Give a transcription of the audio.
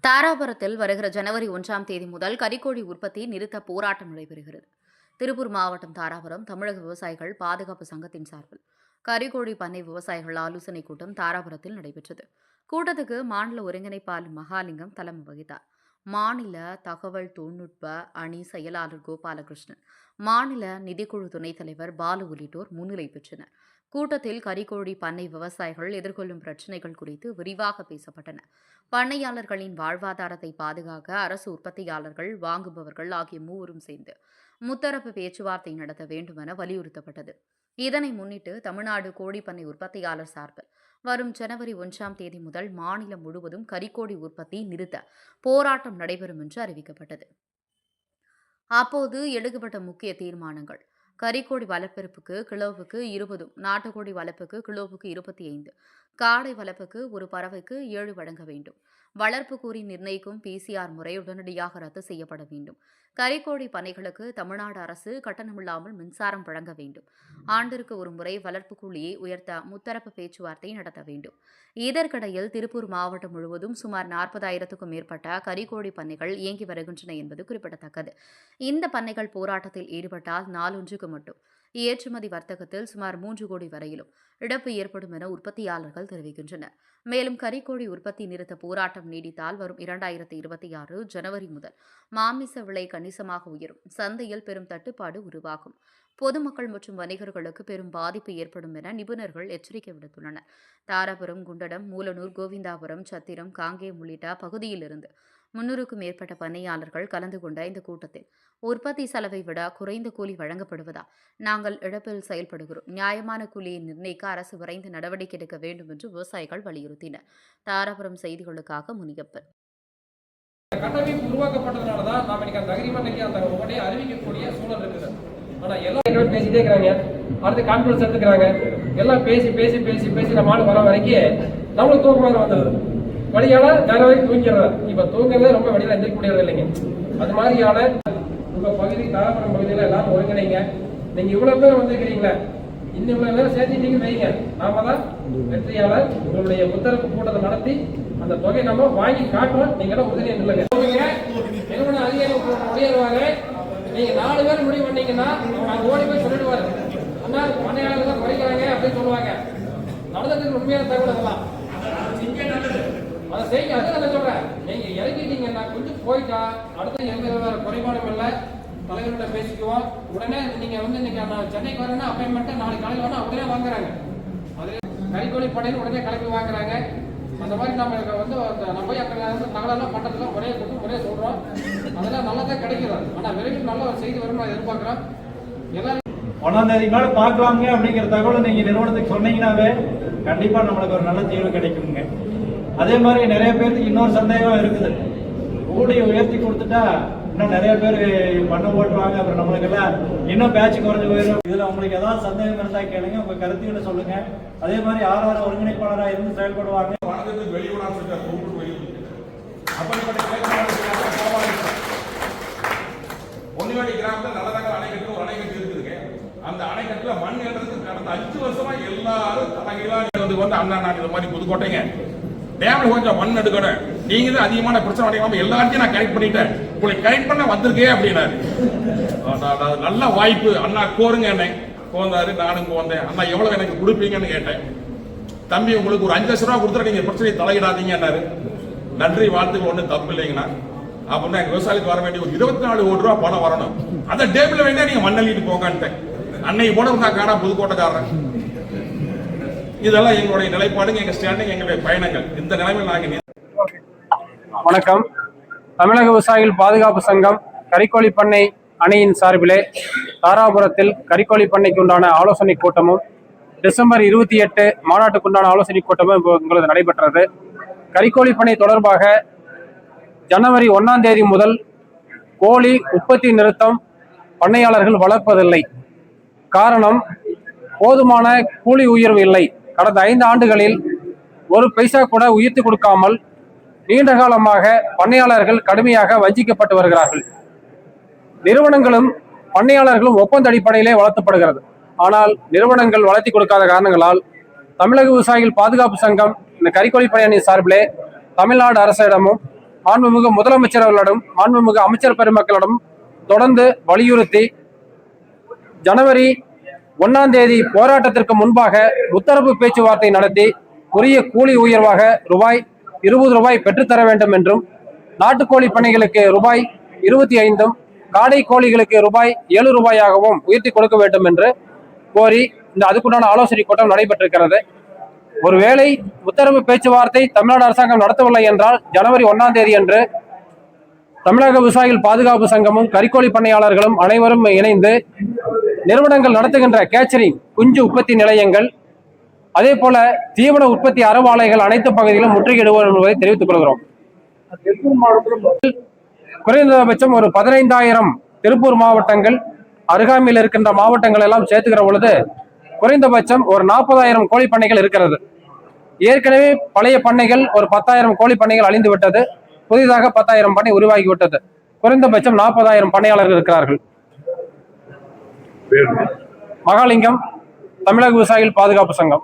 தாராபுரத்தில் வருகிற ஜனவரி 1ஆம் தேதி முதல் கறிக்கோழி உற்பத்தி நிறுத்த போராட்டம் நடைபெறுகிறது. திருப்பூர் மாவட்டம் தாராபுரம் தமிழக விவசாயிகள் பாதுகாப்பு சங்கத்தின் சார்பில் கறிக்கோழி பண்ணை விவசாயிகள் ஆலோசனைக் கூட்டம் தாராபுரத்தில் நடைபெற்றது. கூட்டத்துக்கு மாநில ஒருங்கிணைப்பாளர் மகாலிங்கம் தலைமை வகித்தார். மாநில தகவல் தொழில்நுட்ப அணி செயலாளர் கோபாலகிருஷ்ணன், மாநில நிதிக்குழு துணைத் தலைவர் பாலு உள்ளிட்டோர் முன்னிலை பெற்றனர். கூட்டத்தில் கறிக்கோழி பண்ணை விவசாயிகள் எதிர்கொள்ளும் பிரச்சினைகள் குறித்து விரிவாக பேசப்பட்டன. பண்ணையாளர்களின் வாழ்வாதாரத்தை பாதுகாக்க அரசு உற்பத்தியாளர்கள், வாங்குபவர்கள் ஆகிய மூவரும் சேர்ந்து முத்தரப்பு பேச்சுவார்த்தை நடத்த வேண்டுமென வலியுறுத்தப்பட்டது. இதனை முன்னிட்டு தமிழ்நாடு கோழிப்பண்ணை உற்பத்தியாளர் சார்பில் வரும் ஜனவரி 1ஆம் தேதி முதல் மாநிலம் முழுவதும் கறிக்கோழி உற்பத்தி நிறுத்த போராட்டம் நடைபெறும் என்று அறிவிக்கப்பட்டது. அப்போது எடுக்கப்பட்ட முக்கிய தீர்மானங்கள்: கறிக்கோழி வளர்ப்பிற்கு கிலோவுக்கு 20, நாட்டுக்கோழி வளர்ப்புக்கு கிலோவுக்கு 25, காடை வளர்ப்புக்கு ஒரு பறவைக்கு 7 வழங்க வேண்டும். வளர்ப்பு கூறி நிர்ணயிக்கும் PCR முறை உடனடியாக ரத்து செய்யப்பட வேண்டும். கறிக்கோழி பண்ணைகளுக்கு தமிழ்நாடு அரசு கட்டணமில்லாமல் மின்சாரம் வழங்க வேண்டும். ஆண்டிற்கு ஒரு முறை வளர்ப்பு கூலியை உயர்த்த முத்தரப்பு பேச்சுவார்த்தை நடத்த வேண்டும். இதற்கிடையில் திருப்பூர் மாவட்டம் முழுவதும் சுமார் 40,000க்கும் மேற்பட்ட கறிக்கோழி பண்ணைகள் இயங்கி வருகின்றன என்பது குறிப்பிடத்தக்கது. இந்த பண்ணைகள் போராட்டத்தில் ஈடுபட்டால் நாளொன்றுக்கு மட்டும் ஏற்றுமதி வர்த்தகத்தில் சுமார் 3 கோடி வரையிலும் இழப்பு ஏற்படும் என உற்பத்தியாளர்கள் தெரிவிக்கின்றனர். மேலும் கறிக்கோழி உற்பத்தி நிறுத்த போராட்டம் நீடித்தால் வரும் 2026 ஜனவரி முதல் மாமிச விலை கணிசமாக உயரும், சந்தையில் பெரும் தட்டுப்பாடு உருவாகும், பொதுமக்கள் மற்றும் வணிகர்களுக்கு பெரும் பாதிப்பு ஏற்படும் என நிபுணர்கள் எச்சரிக்கை விடுத்துள்ளனர். தாராபுரம், குண்டடம், மூலனூர், கோவிந்தாபுரம், சத்திரம், காங்கேயம் உள்ளிட்ட பகுதியிலிருந்து 300க்கும் மேற்பட்ட பண்ணையாளர்கள் கலந்து கொண்ட இந்த கூட்டத்தில் உற்பத்தி செலவை விட குறைந்த கூலி வழங்கப்படுவதால் நாங்கள் இழப்பில் செயல்படுகிறோம், நியாயமான கூலியை நிர்ணயிக்க அரசு விரைந்து நடவடிக்கை எடுக்க வேண்டும் என்று விவசாயிகள் வலியுறுத்தினர். தாராபுரம் செய்திகளுக்காக முனியப்பன். கட்டமைப்பு உருவாக்கப்பட்டதுனாலதான் நாம இன்னைக்கு அந்த அக்ரிமெண்ட் அந்த உடனே அறிவிக்கக்கூடிய சூழல் இருக்குது. ஆனா எல்லாம் பேசிட்டே இருக்கிறாங்க, அடுத்து கான்ஃபரன்ஸ் எடுத்துக்கிறாங்க, எல்லாம் பேசி பேசி பேசி பேசி நம்ம ஆள் வர வரைக்கும் நம்மளுக்கு தூக்கமாக வந்தது. வழியால ஜனவரி தூங்கிறார். இப்ப தூங்குறதே ரொம்ப வழியில எந்திரிக்க முடியாது இல்லைங்க. அது மாதிரியான உங்க பகுதி தாராபுரம் பகுதியில எல்லாரும் ஒருங்கிணைங்க. நீங்க இவ்வளவு பேர் வந்திருக்கிறீங்களா, இன்னும் இவ்வளவு பேர் சேர்த்துட்டீங்க வைங்க, நாம தான் வெற்றியாளர். உங்களுடைய முத்தரப்பு கூட்டத்தை நடத்தி அந்த தொகையை நம்ம வாங்கி காட்டுறோம். நீங்க எல்லாம் உறுதியை நில்லுங்க. நிறுவன அதிகாரி முடியாதுவாங்க. நீங்க 4 பேர் முடிவு பண்ணீங்கன்னா நான் ஓடி போய் சொல்லிடுவாரு, அண்ணா பண்ணையாளர்கள் தான் குறைக்கிறாங்க அப்படின்னு சொல்லுவாங்க. நடந்ததுக்கு உண்மையான தகவல் அதெல்லாம் அதை செய்ய. அதை நான் சொல்றேன், நீங்க இறக்கிட்டீங்கன்னா கொஞ்சம் போயிட்டா அடுத்து எந்த குறைபாடும் இல்லை, தலைவர்கிட்ட பேசிக்குவோம். உடனே நீங்க இன்னைக்கு நான் சென்னைக்கு வரேன்னா அப்பாயின்மெண்ட் நாளைக்கு காலையில் வேணா உடனே வாங்குறாங்க. அது கறிக்கோழி பண்ணைன்னு உடனே கிளம்பி வாங்குறாங்க. அந்த மாதிரி நம்ம நம்ம போய் அங்கே தகவலெல்லாம் பண்றதுல ஒரே கூட்டம் ஒரே சொல்றோம். அதெல்லாம் நல்லா தான் கிடைக்கிறது. ஆனா விரைவில் நல்ல ஒரு செய்தி வரும் எதிர்பார்க்கிறோம். எல்லாரும் 1ஆம் தேதி மேல பாக்கலாங்க அப்படிங்கிற தகவலை நீங்க நிறுவனத்துக்கு சொன்னீங்கன்னாவே கண்டிப்பா நம்மளுக்கு ஒரு நல்ல தீர்வு கிடைக்குங்க. அதே மாதிரி நிறைய பேருக்கு இன்னொரு சந்தேகம் இருக்குது, கூலியை உயர்த்தி கொடுத்துட்டா இன்னும் நிறைய பேர் பண்ண ஓட்டுவாங்க, அப்புறம் நம்மளுக்கு எல்லாம் இன்னும் பேட்ச் குறைஞ்சு போயிடும். இதுல உங்களுக்கு ஏதாவது சந்தேகம் இருந்தா கேளுங்க, உங்க கருத்துக்களை சொல்லுங்க. அதே மாதிரி யார் ஒருங்கிணைப்பாளராக இருந்து செயல்படுவாங்க. ஒன்னிவாடி கிராமத்தில் நல்லதங்க அணைக்கட்டு ஒரு அணைக்கட்டு இருக்குதுங்க. அந்த அணைக்கட்டுல மண் ஏற்றத்துக்கு கடந்த 5 வருஷமா எல்லாரும் தலைகீழா அண்ணா நாட்டு இந்த மாதிரி புதுக்கோட்டைங்க டேம்ல கொஞ்சம் மண் எடுக்கணும், நீங்க தான் அதிகமான பிரச்சனை அடையாம எல்லாத்தையும் நான் கரெக்ட் பண்ணிட்டேன், உங்களை கரெக்ட் பண்ண வந்திருக்கே அப்படின்னாரு. நல்ல வாய்ப்பு அண்ணா, கோருங்க என்னை கோந்தாரு. நானும் கோந்தேன். அண்ணா எவ்வளவு எனக்கு கொடுப்பீங்கன்னு கேட்டேன். தம்பி உங்களுக்கு ஒரு 5 லட்சம் ரூபா கொடுத்துட்டு நீங்க பிரச்சனையை தலையிடாதீங்கன்னாரு. நன்றி, வாழ்த்துக்கு ஒன்றும் தப்பு இல்லைங்கண்ணா. அப்படின்னா எங்க விவசாயிக்கு வர வேண்டிய ஒரு 24 கோடி ரூபா பணம் வரணும், அந்த டேபிள் வேண்டிய நீங்க மண்ணள்ளிட்டு போங்கன்ட்டு அன்னைக்கு போன நான் காணா புதுக்கோட்டைக்காரன். இதெல்லாம் எங்களுடைய நிலைப்பாடுங்க, எங்க ஸ்டாண்டிங், எங்களுடைய பயணங்கள். இந்த நிலைமையில் நாங்கள். வணக்கம். தமிழக விவசாயிகள் பாதுகாப்பு சங்கம் கறிக்கோழி பண்ணை அணியின் சார்பிலே தாராபுரத்தில் கறிக்கோழி பண்ணைக்கு உண்டான ஆலோசனை கூட்டமும் டிசம்பர் 28 மாநாட்டுக்குண்டான ஆலோசனை கூட்டமும் உங்களுக்கு நடைபெற்றது. கறிக்கோழி பண்ணை தொடர்பாக ஜனவரி 1ஆம் தேதி முதல் கோழி உற்பத்தி நிறுத்தம் பண்ணையாளர்கள் வளர்ப்பதில்லை. காரணம், போதுமான கூலி உயர்வு இல்லை. கடந்த 5 ஆண்டுகளில் ஒரு பைசா கூட உயர்த்தி கொடுக்காமல் நீண்ட காலமாக பண்ணையாளர்கள் கடுமையாக வஞ்சிக்கப்பட்டு வருகிறார்கள். நிறுவனங்களும் பண்ணையாளர்களும் ஒப்பந்த அடிப்படையிலே வளர்த்தப்படுகிறது. ஆனால் நிறுவனங்கள் வளர்த்தி கொடுக்காத காரணங்களால் தமிழக விவசாயிகள் பாதுகாப்பு சங்கம் இந்த கறிக்கோழி பண்ணை சார்பிலே தமிழ்நாடு அரசிடமும் மாண்புமிகு முதலமைச்சர் அவர்களிடம் மாண்புமிகு அமைச்சர் பெருமக்களிடம் தொடர்ந்து வலியுறுத்தி ஜனவரி 1ஆம் தேதி போராட்டத்திற்கு முன்பாக முத்தரப்பு பேச்சுவார்த்தை நடத்தி உரிய கூலி உயர்வாக ரூபாய் 20 பெற்றுத்தர வேண்டும் என்றும், நாட்டுக்கோழி பண்ணைகளுக்கு ரூபாய் 25, காடை கோழிகளுக்கு ரூபாய் 7 உயர்த்தி கொடுக்க வேண்டும் என்று கோரி அதுக்குண்டான ஆலோசனை கூட்டம் நடைபெற்றிருக்கிறது. ஒருவேளை உத்தரவு பேச்சுவார்த்தை தமிழ்நாடு அரசாங்கம் நடத்தவில்லை என்றால் ஜனவரி 1ஆம் தேதி அன்று தமிழக விவசாயிகள் பாதுகாப்பு சங்கமும் கறிக்கோழி பண்ணையாளர்களும் அனைவரும் இணைந்து நிறுவனங்கள் நடத்துகின்ற கேச்சரிங் குஞ்சு உற்பத்தி நிலையங்கள், அதே போல தீவன உற்பத்தி அறவாலைகள் அனைத்து பகுதியிலும் முற்றுகையிடுவோம் என்பதை தெரிவித்துக் கொள்கிறோம். குறைந்தபட்சம் ஒரு 15,000 திருப்பூர் மாவட்டங்கள் அருகாமையில் இருக்கின்ற மாவட்டங்கள் எல்லாம் சேர்த்துக்கிற பொழுது குறைந்தபட்சம் ஒரு 40,000 கோழி பண்ணைகள் இருக்கிறது. ஏற்கனவே பழைய பண்ணைகள் ஒரு 10,000 கோழி பண்ணைகள் அழிந்து விட்டது. புதிதாக 10,000 பண்ணை உருவாகிவிட்டது. குறைந்தபட்சம் 40,000 பண்ணையாளர்கள் இருக்கிறார்கள். மகாலிங்கம், தமிழக விவசாயிகள் பாதுகாப்பு சங்கம்.